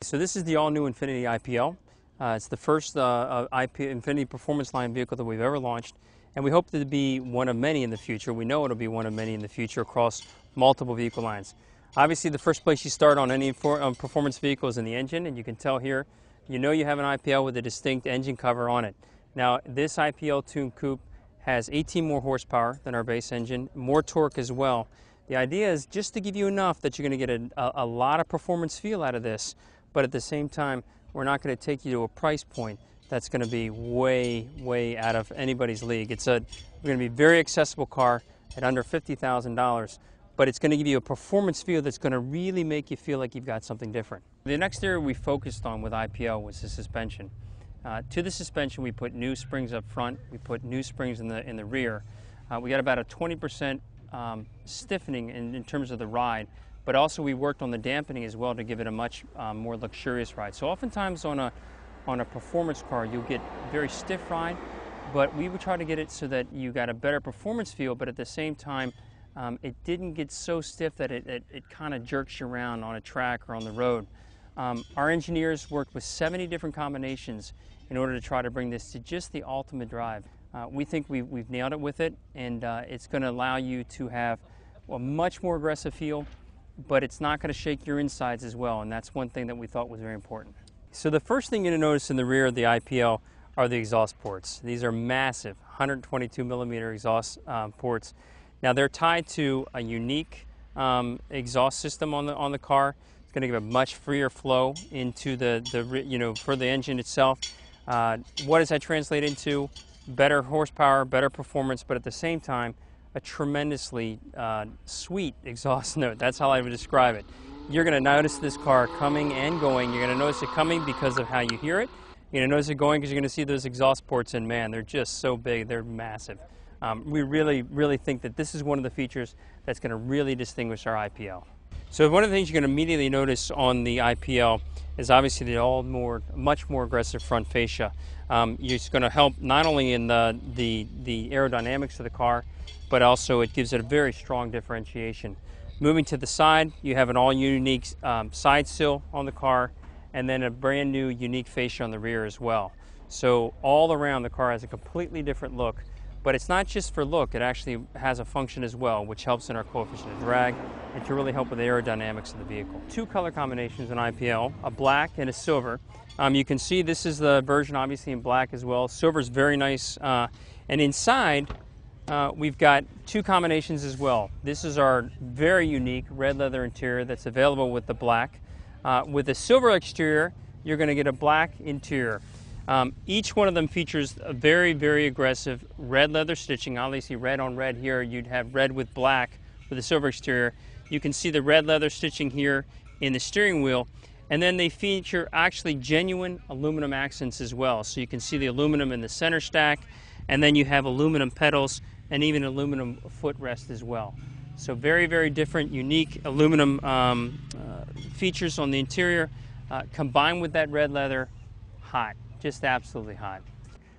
So this is the all-new Infiniti IPL. It's the first Infiniti Performance Line vehicle that we've ever launched, and we hope to be one of many in the future. We know it'll be one of many in the future across multiple vehicle lines. Obviously, the first place you start on any performance vehicle is in the engine, and you can tell here, you know you have an IPL with a distinct engine cover on it. Now, this IPL tuned coupe has 18 more horsepower than our base engine, more torque as well. The idea is just to give you enough that you're going to get a lot of performance feel out of this, but at the same time, we're not going to take you to a price point that's going to be way out of anybody's league. We're going to be a very accessible car at under $50,000, but it's going to give you a performance feel that's going to really make you feel like you've got something different. The next area we focused on with IPL was the suspension. To the suspension, we put new springs up front, we put new springs in the rear. We got about a 20% stiffening in terms of the ride, but also we worked on the dampening as well to give it a much more luxurious ride. So oftentimes on a performance car, you'll get very stiff ride, but we would try to get it so that you got a better performance feel, but at the same time, it didn't get so stiff that it kind of jerks you around on a track or on the road. Our engineers worked with 70 different combinations in order to try to bring this to just the ultimate drive. We think we've nailed it with it, and it's going to allow you to have a much more aggressive feel, but it's not going to shake your insides as well, and that's one thing that we thought was very important. So the first thing you're going to notice in the rear of the IPL are the exhaust ports. These are massive 122 millimeter exhaust ports. Now they're tied to a unique exhaust system on the car. It's going to give a much freer flow into for the engine itself. What does that translate into? Better horsepower, better performance, but at the same time, a tremendously sweet exhaust note. That's how I would describe it. You're going to notice this car coming and going. You're going to notice it coming because of how you hear it. You're going to notice it going because you're going to see those exhaust ports, and man, they're just so big. They're massive. We really think that this is one of the features that's going to really distinguish our IPL. So one of the things you're going to immediately notice on the IPL is obviously the much more aggressive front fascia. It's going to help not only in the aerodynamics of the car, but also it gives it a very strong differentiation. Moving to the side, you have an all-unique side sill on the car, and then a brand new unique fascia on the rear as well. So all around, the car has a completely different look, but it's not just for look, it actually has a function as well, which helps in our coefficient of drag and to really help with the aerodynamics of the vehicle. Two color combinations in IPL, a black and a silver. You can see this is the version obviously in black as well. Silver is very nice, and inside we've got two combinations as well. This is our very unique red leather interior that's available with the black. With the silver exterior, you're going to get a black interior. Each one of them features a very aggressive red leather stitching. Obviously red on red here, you'd have red with black with the silver exterior. You can see the red leather stitching here in the steering wheel, and then they feature actually genuine aluminum accents as well. So you can see the aluminum in the center stack, and then you have aluminum pedals and even aluminum footrest as well. So very different, unique aluminum features on the interior, combined with that red leather, hot. Just absolutely hot.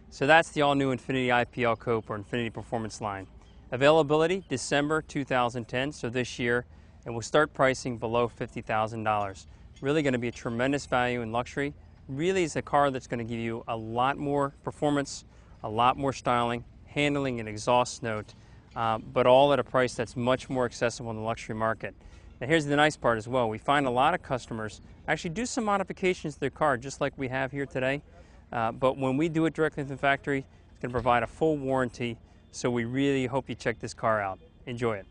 So that's the all-new Infiniti IPL Coupe or Infiniti Performance Line. Availability December 2010, so this year, and we'll start pricing below $50,000. Really going to be a tremendous value in luxury. Really is a car that's going to give you a lot more performance, a lot more styling, handling, and exhaust note, but all at a price that's much more accessible in the luxury market. Now here's the nice part as well. We find a lot of customers actually do some modifications to their car just like we have here today. But when we do it directly from the factory, it's going to provide a full warranty, so we really hope you check this car out. Enjoy it.